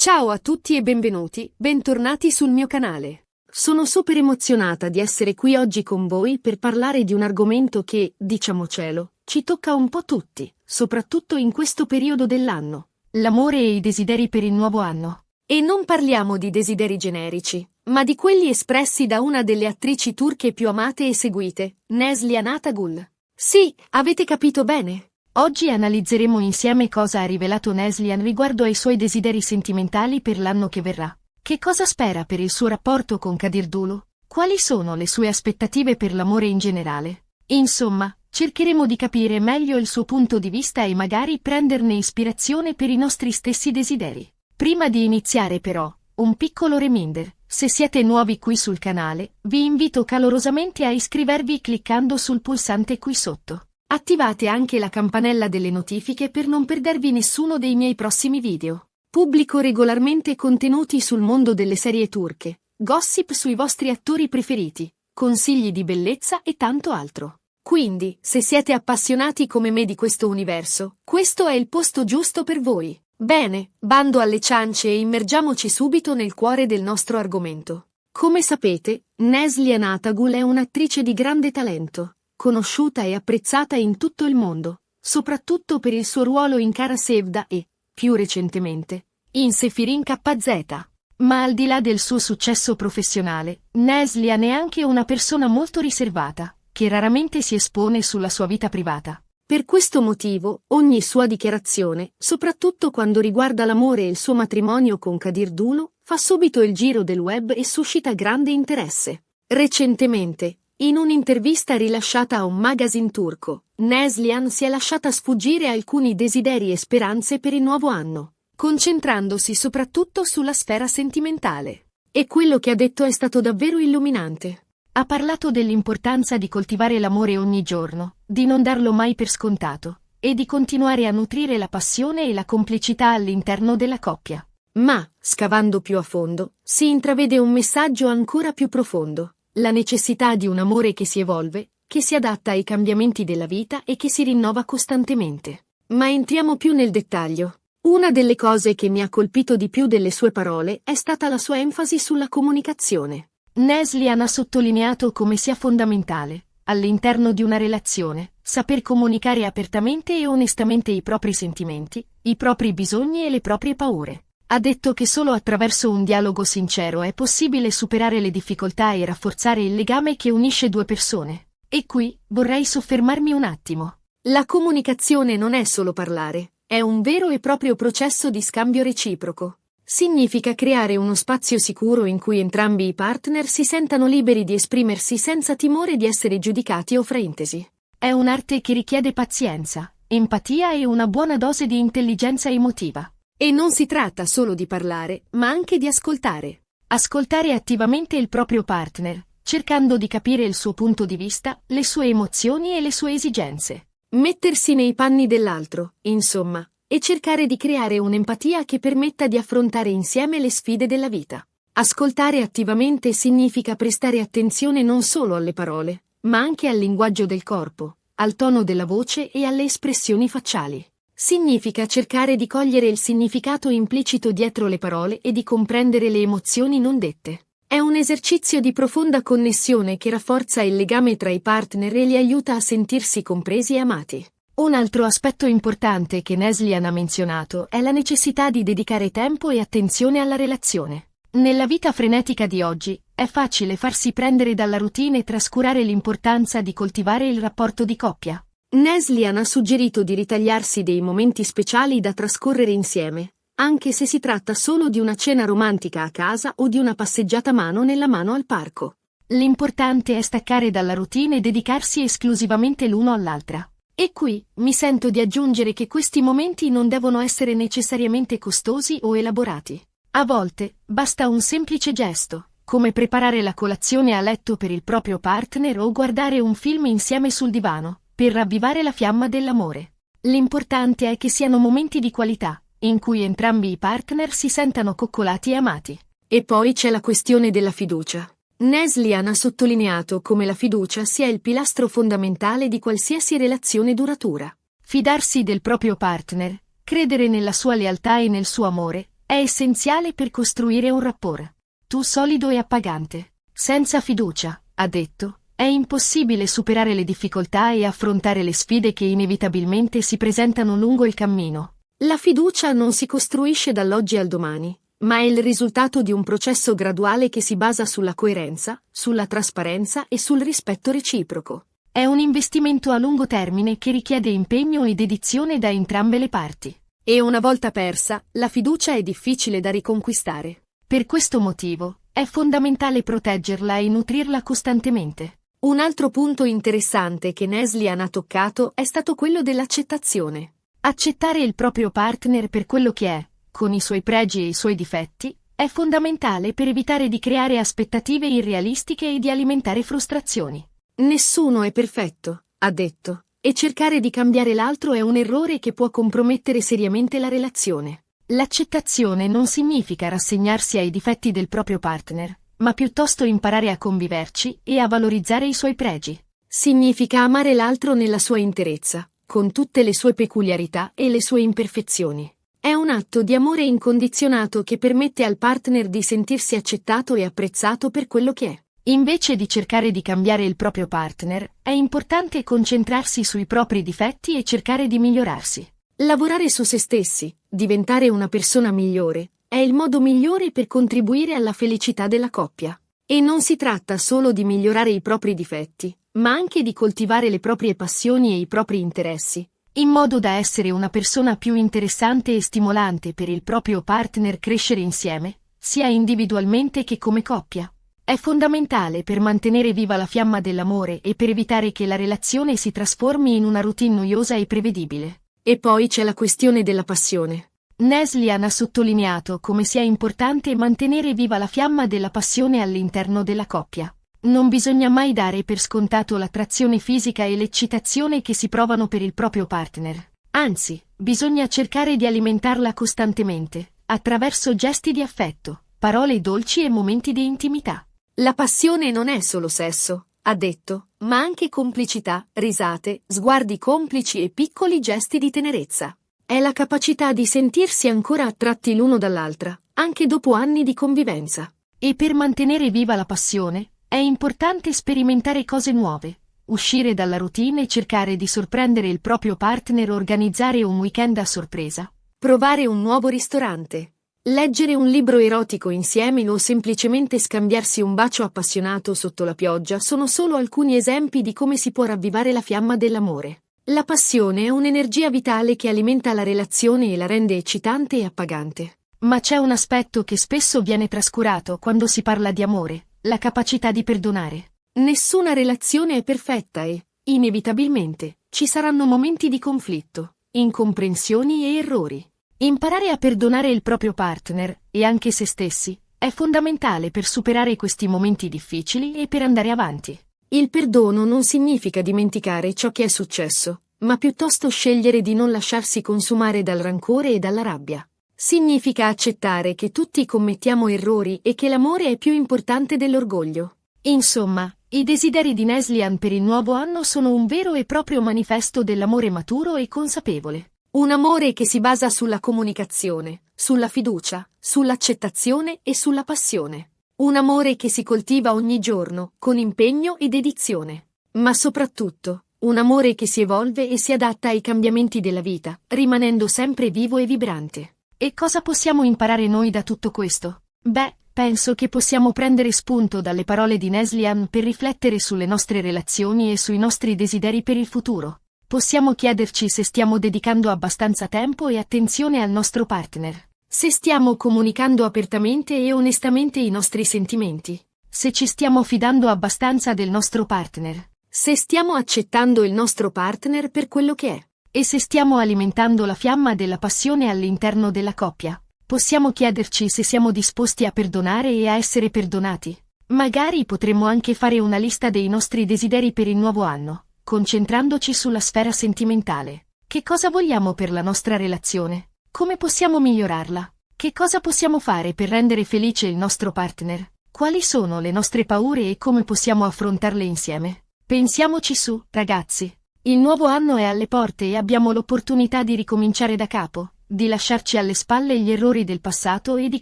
Ciao a tutti e bentornati sul mio canale. Sono super emozionata di essere qui oggi con voi per parlare di un argomento che, diciamocelo, ci tocca un po' tutti, soprattutto in questo periodo dell'anno. L'amore e i desideri per il nuovo anno. E non parliamo di desideri generici, ma di quelli espressi da una delle attrici turche più amate e seguite, Neslihan Atagul. Sì, avete capito bene. Oggi analizzeremo insieme cosa ha rivelato Neslihan riguardo ai suoi desideri sentimentali per l'anno che verrà. Che cosa spera per il suo rapporto con Kadir Dulu? Quali sono le sue aspettative per l'amore in generale? Insomma, cercheremo di capire meglio il suo punto di vista e magari prenderne ispirazione per i nostri stessi desideri. Prima di iniziare però, un piccolo reminder. Se siete nuovi qui sul canale, vi invito calorosamente a iscrivervi cliccando sul pulsante qui sotto. Attivate anche la campanella delle notifiche per non perdervi nessuno dei miei prossimi video. Pubblico regolarmente contenuti sul mondo delle serie turche, gossip sui vostri attori preferiti, consigli di bellezza e tanto altro. Quindi, se siete appassionati come me di questo universo, questo è il posto giusto per voi. Bene, bando alle ciance e immergiamoci subito nel cuore del nostro argomento. Come sapete, Neslihan Atagul è un'attrice di grande talento, conosciuta e apprezzata in tutto il mondo, soprattutto per il suo ruolo in Kara Sevda e, più recentemente, in Sefirin KZ. Ma al di là del suo successo professionale, Neslihan è anche una persona molto riservata, che raramente si espone sulla sua vita privata. Per questo motivo, ogni sua dichiarazione, soprattutto quando riguarda l'amore e il suo matrimonio con Kadir Dulu, fa subito il giro del web e suscita grande interesse. Recentemente, in un'intervista rilasciata a un magazine turco, Neslihan si è lasciata sfuggire alcuni desideri e speranze per il nuovo anno, concentrandosi soprattutto sulla sfera sentimentale. E quello che ha detto è stato davvero illuminante. Ha parlato dell'importanza di coltivare l'amore ogni giorno, di non darlo mai per scontato, e di continuare a nutrire la passione e la complicità all'interno della coppia. Ma, scavando più a fondo, si intravede un messaggio ancora più profondo. La necessità di un amore che si evolve, che si adatta ai cambiamenti della vita e che si rinnova costantemente. Ma entriamo più nel dettaglio. Una delle cose che mi ha colpito di più delle sue parole è stata la sua enfasi sulla comunicazione. Neslihan ha sottolineato come sia fondamentale, all'interno di una relazione, saper comunicare apertamente e onestamente i propri sentimenti, i propri bisogni e le proprie paure. Ha detto che solo attraverso un dialogo sincero è possibile superare le difficoltà e rafforzare il legame che unisce due persone. E qui, vorrei soffermarmi un attimo. La comunicazione non è solo parlare, è un vero e proprio processo di scambio reciproco. Significa creare uno spazio sicuro in cui entrambi i partner si sentano liberi di esprimersi senza timore di essere giudicati o fraintesi. È un'arte che richiede pazienza, empatia e una buona dose di intelligenza emotiva. E non si tratta solo di parlare, ma anche di ascoltare. Ascoltare attivamente il proprio partner, cercando di capire il suo punto di vista, le sue emozioni e le sue esigenze. Mettersi nei panni dell'altro, insomma, e cercare di creare un'empatia che permetta di affrontare insieme le sfide della vita. Ascoltare attivamente significa prestare attenzione non solo alle parole, ma anche al linguaggio del corpo, al tono della voce e alle espressioni facciali. Significa cercare di cogliere il significato implicito dietro le parole e di comprendere le emozioni non dette. È un esercizio di profonda connessione che rafforza il legame tra i partner e li aiuta a sentirsi compresi e amati. Un altro aspetto importante che Neslihan ha menzionato è la necessità di dedicare tempo e attenzione alla relazione. Nella vita frenetica di oggi, è facile farsi prendere dalla routine e trascurare l'importanza di coltivare il rapporto di coppia. Neslihan ha suggerito di ritagliarsi dei momenti speciali da trascorrere insieme, anche se si tratta solo di una cena romantica a casa o di una passeggiata mano nella mano al parco. L'importante è staccare dalla routine e dedicarsi esclusivamente l'uno all'altra. E qui, mi sento di aggiungere che questi momenti non devono essere necessariamente costosi o elaborati. A volte, basta un semplice gesto, come preparare la colazione a letto per il proprio partner o guardare un film insieme sul divano, per ravvivare la fiamma dell'amore. L'importante è che siano momenti di qualità, in cui entrambi i partner si sentano coccolati e amati. E poi c'è la questione della fiducia. Neslihan ha sottolineato come la fiducia sia il pilastro fondamentale di qualsiasi relazione duratura. Fidarsi del proprio partner, credere nella sua lealtà e nel suo amore, È essenziale per costruire un rapport tu solido e appagante. Senza fiducia, ha detto, è impossibile superare le difficoltà e affrontare le sfide che inevitabilmente si presentano lungo il cammino. La fiducia non si costruisce dall'oggi al domani, ma è il risultato di un processo graduale che si basa sulla coerenza, sulla trasparenza e sul rispetto reciproco. È un investimento a lungo termine che richiede impegno e dedizione da entrambe le parti. E una volta persa, la fiducia è difficile da riconquistare. Per questo motivo, è fondamentale proteggerla e nutrirla costantemente. Un altro punto interessante che Neslihan ha toccato è stato quello dell'accettazione. Accettare il proprio partner per quello che è, con i suoi pregi e i suoi difetti, è fondamentale per evitare di creare aspettative irrealistiche e di alimentare frustrazioni. Nessuno è perfetto, ha detto, e cercare di cambiare l'altro è un errore che può compromettere seriamente la relazione. L'accettazione non significa rassegnarsi ai difetti del proprio partner, ma piuttosto imparare a conviverci e a valorizzare i suoi pregi. Significa amare l'altro nella sua interezza, con tutte le sue peculiarità e le sue imperfezioni. È un atto di amore incondizionato che permette al partner di sentirsi accettato e apprezzato per quello che è. Invece di cercare di cambiare il proprio partner, è importante concentrarsi sui propri difetti e cercare di migliorarsi. Lavorare su se stessi, diventare una persona migliore, è il modo migliore per contribuire alla felicità della coppia. E non si tratta solo di migliorare i propri difetti, ma anche di coltivare le proprie passioni e i propri interessi, in modo da essere una persona più interessante e stimolante per il proprio partner crescere insieme, sia individualmente che come coppia. È fondamentale per mantenere viva la fiamma dell'amore e per evitare che la relazione si trasformi in una routine noiosa e prevedibile. E poi c'è la questione della passione. Neslihan ha sottolineato come sia importante mantenere viva la fiamma della passione all'interno della coppia. Non bisogna mai dare per scontato l'attrazione fisica e l'eccitazione che si provano per il proprio partner. Anzi, bisogna cercare di alimentarla costantemente, attraverso gesti di affetto, parole dolci e momenti di intimità. La passione non è solo sesso, ha detto, ma anche complicità, risate, sguardi complici e piccoli gesti di tenerezza. È la capacità di sentirsi ancora attratti l'uno dall'altra, anche dopo anni di convivenza. E per mantenere viva la passione, è importante sperimentare cose nuove, uscire dalla routine e cercare di sorprendere il proprio partner o organizzare un weekend a sorpresa. Provare un nuovo ristorante. Leggere un libro erotico insieme o semplicemente scambiarsi un bacio appassionato sotto la pioggia sono solo alcuni esempi di come si può ravvivare la fiamma dell'amore. La passione è un'energia vitale che alimenta la relazione e la rende eccitante e appagante. Ma c'è un aspetto che spesso viene trascurato quando si parla di amore, la capacità di perdonare. Nessuna relazione è perfetta e, inevitabilmente, ci saranno momenti di conflitto, incomprensioni e errori. Imparare a perdonare il proprio partner, e anche se stessi, è fondamentale per superare questi momenti difficili e per andare avanti. Il perdono non significa dimenticare ciò che è successo, ma piuttosto scegliere di non lasciarsi consumare dal rancore e dalla rabbia. Significa accettare che tutti commettiamo errori e che l'amore è più importante dell'orgoglio. Insomma, i desideri di Neslihan per il nuovo anno sono un vero e proprio manifesto dell'amore maturo e consapevole. Un amore che si basa sulla comunicazione, sulla fiducia, sull'accettazione e sulla passione. Un amore che si coltiva ogni giorno, con impegno e dedizione. Ma soprattutto, un amore che si evolve e si adatta ai cambiamenti della vita, rimanendo sempre vivo e vibrante. E cosa possiamo imparare noi da tutto questo? Beh, penso che possiamo prendere spunto dalle parole di Neslihan per riflettere sulle nostre relazioni e sui nostri desideri per il futuro. Possiamo chiederci se stiamo dedicando abbastanza tempo e attenzione al nostro partner, se stiamo comunicando apertamente e onestamente i nostri sentimenti, se ci stiamo fidando abbastanza del nostro partner, se stiamo accettando il nostro partner per quello che è, e se stiamo alimentando la fiamma della passione all'interno della coppia. Possiamo chiederci se siamo disposti a perdonare e a essere perdonati. Magari potremmo anche fare una lista dei nostri desideri per il nuovo anno, concentrandoci sulla sfera sentimentale. Che cosa vogliamo per la nostra relazione? Come possiamo migliorarla? Che cosa possiamo fare per rendere felice il nostro partner? Quali sono le nostre paure e come possiamo affrontarle insieme? Pensiamoci su, ragazzi. Il nuovo anno è alle porte e abbiamo l'opportunità di ricominciare da capo, di lasciarci alle spalle gli errori del passato e di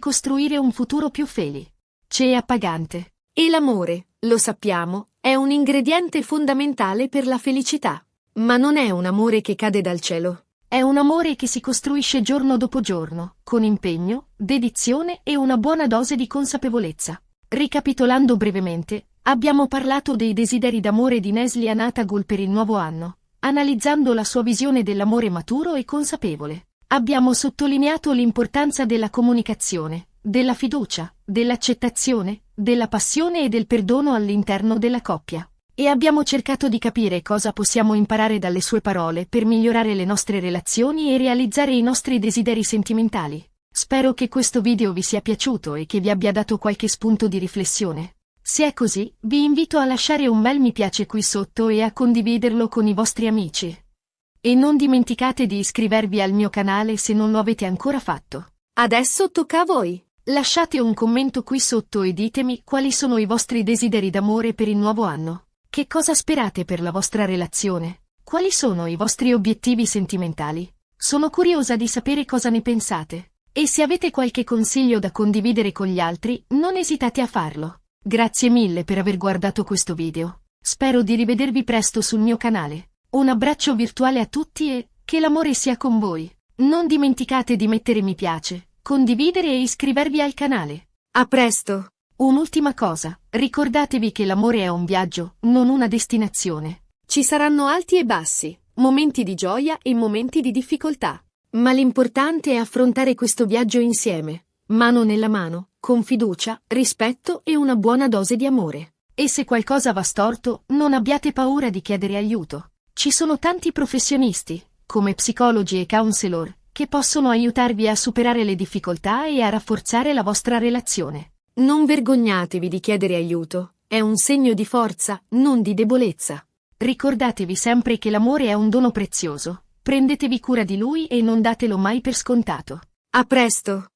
costruire un futuro più felice e appagante. E l'amore, lo sappiamo, è un ingrediente fondamentale per la felicità. Ma non è un amore che cade dal cielo. È un amore che si costruisce giorno dopo giorno, con impegno, dedizione e una buona dose di consapevolezza. Ricapitolando brevemente, abbiamo parlato dei desideri d'amore di Nesli Anatagul per il nuovo anno, analizzando la sua visione dell'amore maturo e consapevole. Abbiamo sottolineato l'importanza della comunicazione, della fiducia, dell'accettazione, della passione e del perdono all'interno della coppia. E abbiamo cercato di capire cosa possiamo imparare dalle sue parole per migliorare le nostre relazioni e realizzare i nostri desideri sentimentali. Spero che questo video vi sia piaciuto e che vi abbia dato qualche spunto di riflessione. Se è così, vi invito a lasciare un bel mi piace qui sotto e a condividerlo con i vostri amici. E non dimenticate di iscrivervi al mio canale se non lo avete ancora fatto. Adesso tocca a voi. Lasciate un commento qui sotto e ditemi quali sono i vostri desideri d'amore per il nuovo anno. Che cosa sperate per la vostra relazione? Quali sono i vostri obiettivi sentimentali? Sono curiosa di sapere cosa ne pensate. E se avete qualche consiglio da condividere con gli altri, non esitate a farlo. Grazie mille per aver guardato questo video. Spero di rivedervi presto sul mio canale. Un abbraccio virtuale a tutti e che l'amore sia con voi. Non dimenticate di mettere mi piace, condividere e iscrivervi al canale. A presto! Un'ultima cosa, ricordatevi che l'amore è un viaggio, non una destinazione. Ci saranno alti e bassi, momenti di gioia e momenti di difficoltà. Ma l'importante è affrontare questo viaggio insieme, mano nella mano, con fiducia, rispetto e una buona dose di amore. E se qualcosa va storto, non abbiate paura di chiedere aiuto. Ci sono tanti professionisti, come psicologi e counselor, che possono aiutarvi a superare le difficoltà e a rafforzare la vostra relazione. Non vergognatevi di chiedere aiuto, è un segno di forza, non di debolezza. Ricordatevi sempre che l'amore è un dono prezioso, prendetevi cura di lui e non datelo mai per scontato. A presto!